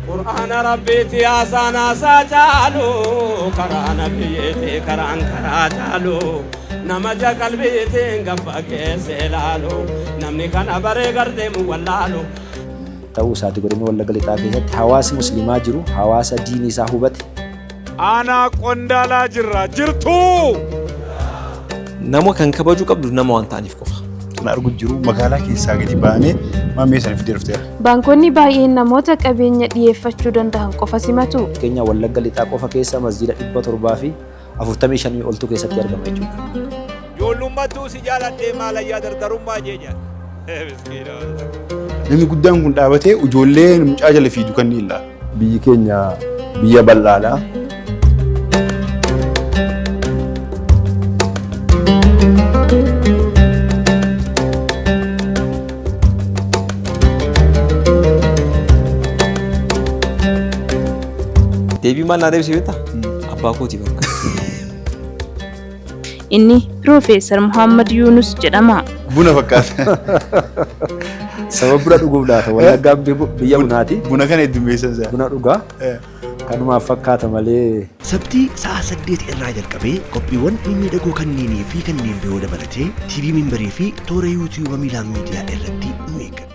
قرآن ربيتي آسانا ساجالو قرآن بيتي قرآن كراجالو نمجا قلبيتي انقفا كيسيلالو نمني كان بري قردي مولالو ta'uu isaati godina Wallagga Lixaa keessatti hawaasi musliimaa jiru hawaasa diinii isaa hubate. Aanaa Qondaalaa jirtu. Nama kan kabajuu qabdu nama waan ta'aniif qofa. Kan argu jiru magaalaa keessaa gadi baanee maamee sana fidee dhufteera. Baankonni baay'een namoota qabeenya dhiyeeffachuu danda'an qofa simatu. Keenya Wallagga Lixaa qofa keessa masjiida 700 fi 45 oltu keessatti argama jechuudha. Ijoollummaattuu si jaaladhee maalayyaa dardarummaa jeeja. Namni guddaan kun dhaabatee ijoollee mucaa jala fiidu kan ni ilaala. Biyyi keenya biyya bal'aadha. Deebii maal naa deebisee beektaa? Abbaa kootii bakka. Inni Piroofeesar Muhammad Yunus jedhama. Buna fakkaata. Sababa buna dhuguuf laata Wallaggaan biyya bunaati. Buna kana heddummeessan isaa. Buna dhugaa. Kanumaaf fakkaata malee. Sabtii sa'a 8 irraa jalqabee qophiiwwan mimmiidhagoo kanneenii fi kanneen biroo dabalatee TV Mimbarii fi toora YouTube Miilaan Miidiyaa irratti nu eeggadha.